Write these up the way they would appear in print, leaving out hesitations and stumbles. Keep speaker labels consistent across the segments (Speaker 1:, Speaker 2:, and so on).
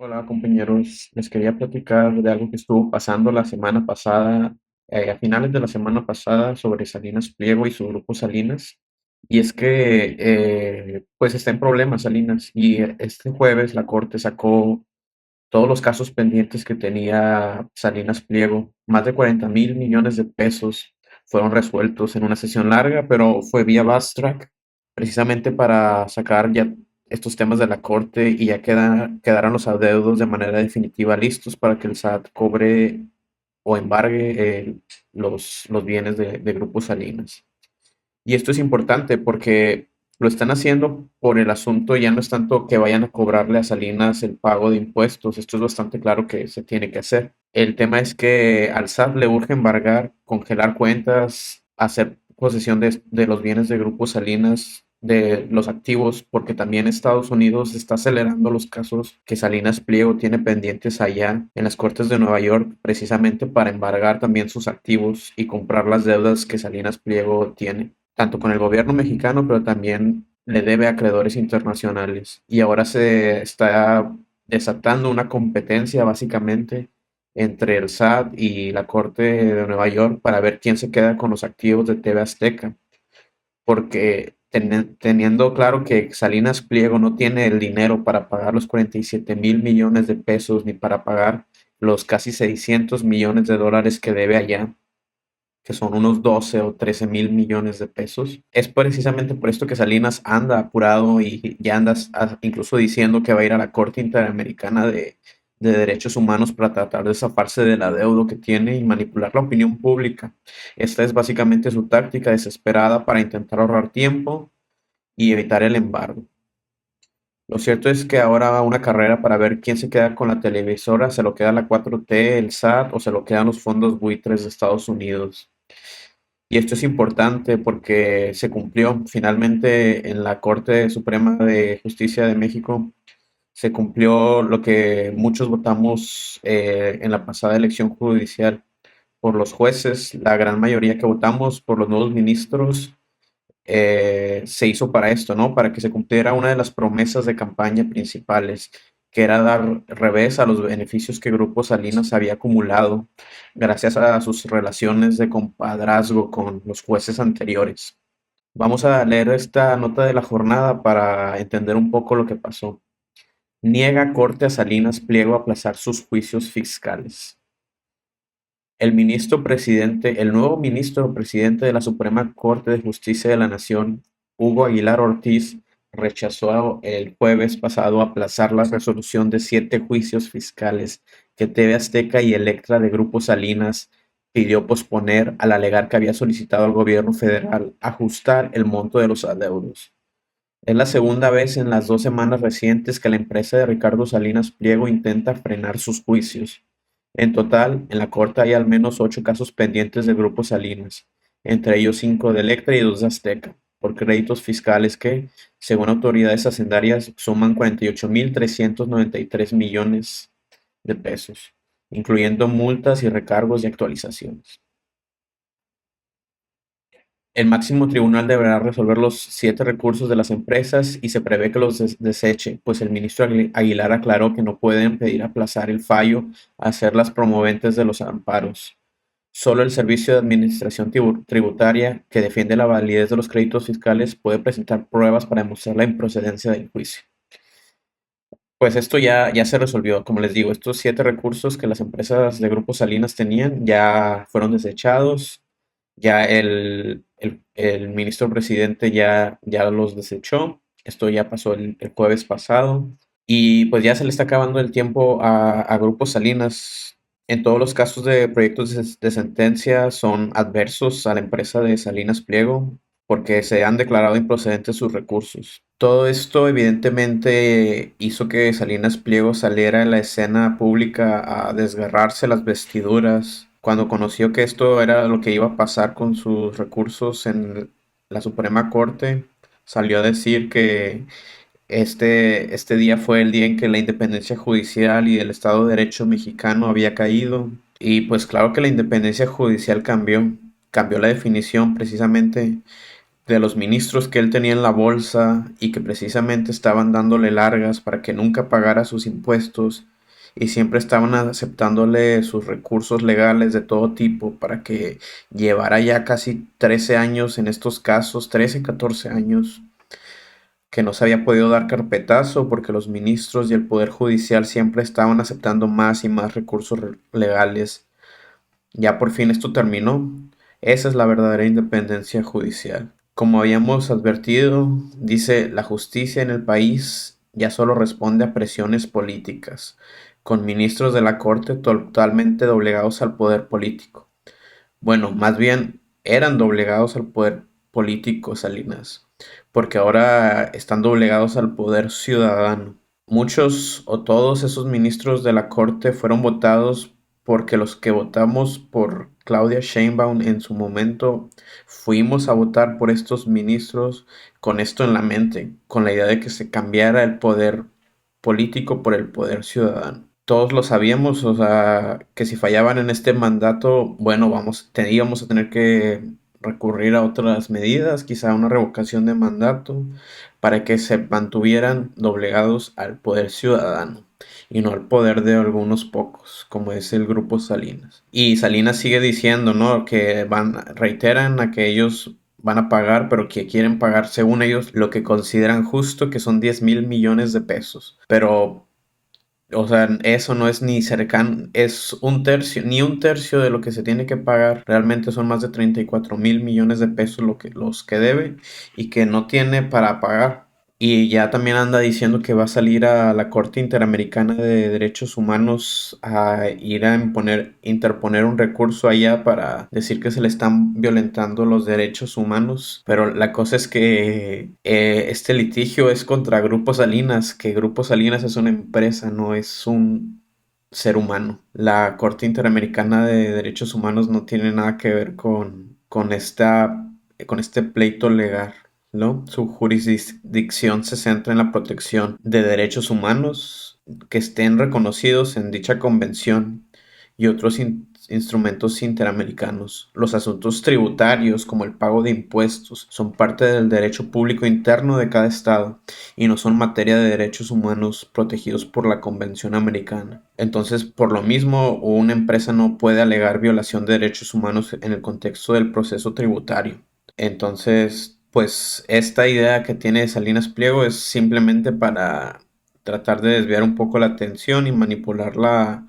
Speaker 1: Hola compañeros, les quería platicar de algo que estuvo pasando la semana pasada, a finales de la semana pasada sobre Salinas Pliego y su grupo Salinas. Y es que pues está en problemas Salinas y este jueves la Corte sacó todos los casos pendientes que tenía Salinas Pliego. Más de 40.000 millones de pesos fueron resueltos en una sesión larga, pero fue vía Fast Track, precisamente para sacar ya estos temas de la corte y ya quedaran los adeudos de manera definitiva listos para que el SAT cobre o embargue los bienes de Grupo Salinas. Y esto es importante porque lo están haciendo por el asunto, ya no es tanto que vayan a cobrarle a Salinas el pago de impuestos, esto es bastante claro que se tiene que hacer. El tema es que al SAT le urge embargar, congelar cuentas, hacer posesión de los bienes de Grupo Salinas, de los activos, porque también Estados Unidos está acelerando los casos que Salinas Pliego tiene pendientes allá en las Cortes de Nueva York, precisamente para embargar también sus activos y comprar las deudas que Salinas Pliego tiene tanto con el gobierno mexicano, pero también le debe a acreedores internacionales. Y ahora se está desatando una competencia básicamente entre el SAT y la Corte de Nueva York para ver quién se queda con los activos de TV Azteca, porque teniendo claro que Salinas Pliego no tiene el dinero para pagar los 47.000 millones de pesos ni para pagar los casi 600 millones de dólares que debe allá, que son unos 12 o 13.000 millones de pesos. Es precisamente por esto que Salinas anda apurado y ya anda incluso diciendo que va a ir a la Corte Interamericana de Derechos Humanos para tratar de zafarse del adeudo que tiene y manipular la opinión pública. Esta es básicamente su táctica desesperada para intentar ahorrar tiempo y evitar el embargo. Lo cierto es que ahora va una carrera para ver quién se queda con la televisora, se lo queda la 4T, el SAT o se lo quedan los fondos buitres de Estados Unidos. Y esto es importante porque se cumplió finalmente en la Corte Suprema de Justicia de México, se cumplió lo que muchos votamos en la pasada elección judicial por los jueces, la gran mayoría que votamos por los nuevos ministros, se hizo para esto, ¿no? Para que se cumpliera una de las promesas de campaña principales, que era dar revés a los beneficios que Grupo Salinas había acumulado gracias a sus relaciones de compadrazgo con los jueces anteriores. Vamos a leer esta nota de la jornada para entender un poco lo que pasó. Niega Corte a Salinas Pliego aplazar sus juicios fiscales. El nuevo ministro presidente de la Suprema Corte de Justicia de la Nación, Hugo Aguilar Ortiz, rechazó el jueves pasado aplazar la resolución de 7 juicios fiscales que TV Azteca y Electra de Grupo Salinas pidió posponer al alegar que había solicitado al gobierno federal ajustar el monto de los adeudos. Es la segunda vez en las 2 semanas recientes que la empresa de Ricardo Salinas Pliego intenta frenar sus juicios. En total, en la corte hay al menos 8 casos pendientes del Grupo Salinas, entre ellos 5 de Electra y 2 de Azteca, por créditos fiscales que, según autoridades hacendarias, suman 48.393 millones de pesos, incluyendo multas y recargos y actualizaciones. El máximo tribunal deberá resolver los 7 recursos de las empresas y se prevé que los deseche, pues el ministro Aguilar aclaró que no pueden pedir aplazar el fallo a ser las promoventes de los amparos. Solo el Servicio de Administración Tributaria, que defiende la validez de los créditos fiscales, puede presentar pruebas para demostrar la improcedencia del juicio. Pues esto ya se resolvió, como les digo, estos 7 recursos que las empresas de Grupo Salinas tenían ya fueron desechados, ya el ministro presidente ya los desechó, esto ya pasó el jueves pasado y pues ya se le está acabando el tiempo a Grupo Salinas. En todos los casos de proyectos de sentencia son adversos a la empresa de Salinas Pliego porque se han declarado improcedentes sus recursos. Todo esto evidentemente hizo que Salinas Pliego saliera en la escena pública a desgarrarse las vestiduras cuando conoció que esto era lo que iba a pasar con sus recursos en la Suprema Corte. Salió a decir que este día fue el día en que la independencia judicial y el Estado de Derecho mexicano había caído. Y pues claro que la independencia judicial cambió la definición precisamente de los ministros que él tenía en la bolsa y que precisamente estaban dándole largas para que nunca pagara sus impuestos y siempre estaban aceptándole sus recursos legales de todo tipo para que llevara ya casi 13 años en estos casos, 13 14 años, que no se había podido dar carpetazo porque los ministros y el Poder Judicial siempre estaban aceptando más y más recursos legales. Ya por fin esto terminó. Esa es la verdadera independencia judicial. Como habíamos advertido, dice, la justicia en el país ya solo responde a presiones políticas, con ministros de la Corte totalmente doblegados al poder político. Bueno, más bien eran doblegados al poder político, Salinas, porque ahora están doblegados al poder ciudadano. Muchos o todos esos ministros de la Corte fueron votados porque los que votamos por Claudia Sheinbaum en su momento fuimos a votar por estos ministros con esto en la mente, con la idea de que se cambiara el poder político por el poder ciudadano. Todos lo sabíamos, o sea, que si fallaban en este mandato, bueno, íbamos a tener que recurrir a otras medidas, quizá una revocación de mandato, para que se mantuvieran doblegados al poder ciudadano y no al poder de algunos pocos, como es el grupo Salinas. Y Salinas sigue diciendo, ¿no? Que reiteran a que ellos van a pagar, pero que quieren pagar, según ellos, lo que consideran justo, que son 10.000 millones de pesos. Pero o sea, eso no es ni cercano, es un tercio, ni un tercio de lo que se tiene que pagar. Realmente son más de 34.000 millones de pesos los que debe y que no tiene para pagar. Y ya también anda diciendo que va a salir a la Corte Interamericana de Derechos Humanos a ir a interponer un recurso allá para decir que se le están violentando los derechos humanos. Pero la cosa es que este litigio es contra Grupo Salinas, que Grupo Salinas es una empresa, no es un ser humano. La Corte Interamericana de Derechos Humanos no tiene nada que ver con este pleito legal, ¿no? Su jurisdicción se centra en la protección de derechos humanos que estén reconocidos en dicha convención y otros instrumentos interamericanos. Los asuntos tributarios, como el pago de impuestos, son parte del derecho público interno de cada estado y no son materia de derechos humanos protegidos por la Convención Americana. Entonces, por lo mismo, una empresa no puede alegar violación de derechos humanos en el contexto del proceso tributario. Entonces, pues esta idea que tiene Salinas Pliego es simplemente para tratar de desviar un poco la atención y manipular la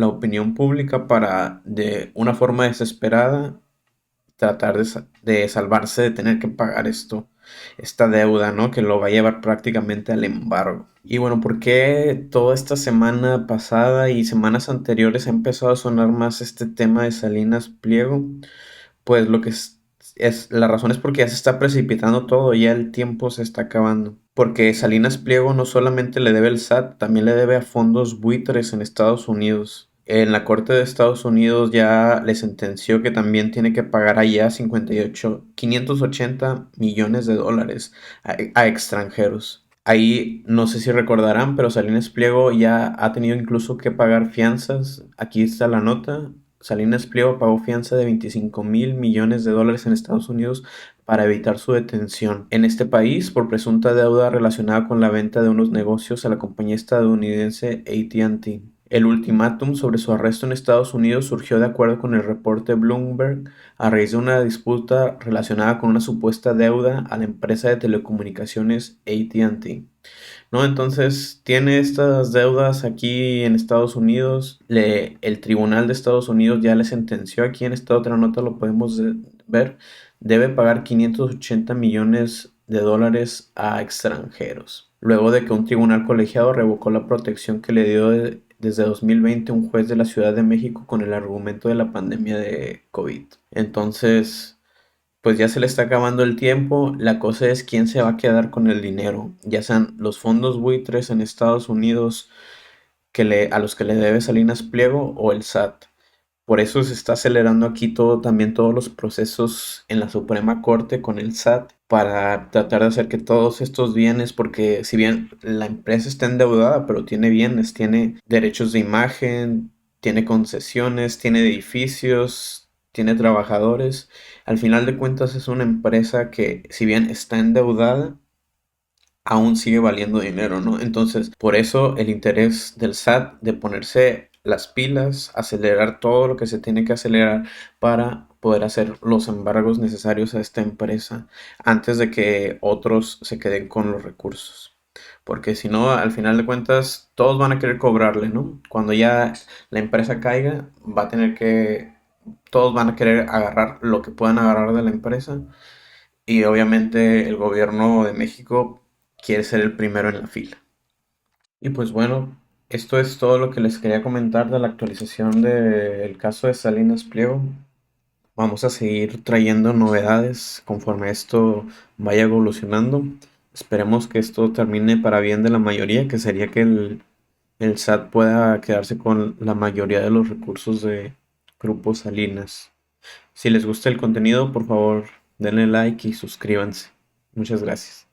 Speaker 1: opinión pública para, de una forma desesperada, tratar de salvarse de tener que pagar esta deuda, ¿no? Que lo va a llevar prácticamente al embargo. Y bueno, ¿por qué toda esta semana pasada y semanas anteriores ha empezado a sonar más este tema de Salinas Pliego? Pues lo que la razón es porque ya se está precipitando todo, ya el tiempo se está acabando. Porque Salinas Pliego no solamente le debe al SAT, también le debe a fondos buitres en Estados Unidos. En la Corte de Estados Unidos ya le sentenció que también tiene que pagar allá 580 millones de dólares a extranjeros. Ahí no sé si recordarán, pero Salinas Pliego ya ha tenido incluso que pagar fianzas. Aquí está la nota. Salinas Pliego pagó fianza de 25.000 millones de dólares en Estados Unidos para evitar su detención en este país por presunta deuda relacionada con la venta de unos negocios a la compañía estadounidense AT&T. El ultimátum sobre su arresto en Estados Unidos surgió de acuerdo con el reporte Bloomberg a raíz de una disputa relacionada con una supuesta deuda a la empresa de telecomunicaciones AT&T. ¿No? Entonces tiene estas deudas aquí en Estados Unidos. El Tribunal de Estados Unidos ya le sentenció, aquí en esta otra nota lo podemos ver, debe pagar 580 millones de dólares a extranjeros. Luego de que un tribunal colegiado revocó la protección que le dio desde 2020 un juez de la Ciudad de México con el argumento de la pandemia de COVID. Entonces, pues ya se le está acabando el tiempo. La cosa es quién se va a quedar con el dinero, ya sean los fondos buitres en Estados Unidos a los que le debe Salinas Pliego o el SAT. Por eso se está acelerando aquí también todos los procesos en la Suprema Corte con el SAT para tratar de hacer que todos estos bienes, porque si bien la empresa está endeudada, pero tiene bienes, tiene derechos de imagen, tiene concesiones, tiene edificios, tiene trabajadores. Al final de cuentas es una empresa que, si bien está endeudada, aún sigue valiendo dinero, ¿no? Entonces, por eso el interés del SAT de ponerse las pilas, acelerar todo lo que se tiene que acelerar para poder hacer los embargos necesarios a esta empresa antes de que otros se queden con los recursos. Porque si no, al final de cuentas, todos van a querer cobrarle, ¿no? Cuando ya la empresa caiga, va a tener que, todos van a querer agarrar lo que puedan agarrar de la empresa y obviamente el gobierno de México quiere ser el primero en la fila. Y pues bueno, esto es todo lo que les quería comentar de la actualización del caso de Salinas Pliego. Vamos a seguir trayendo novedades conforme esto vaya evolucionando. Esperemos que esto termine para bien de la mayoría, que sería que el SAT pueda quedarse con la mayoría de los recursos de Grupo Salinas. Si les gusta el contenido, por favor, denle like y suscríbanse. Muchas gracias.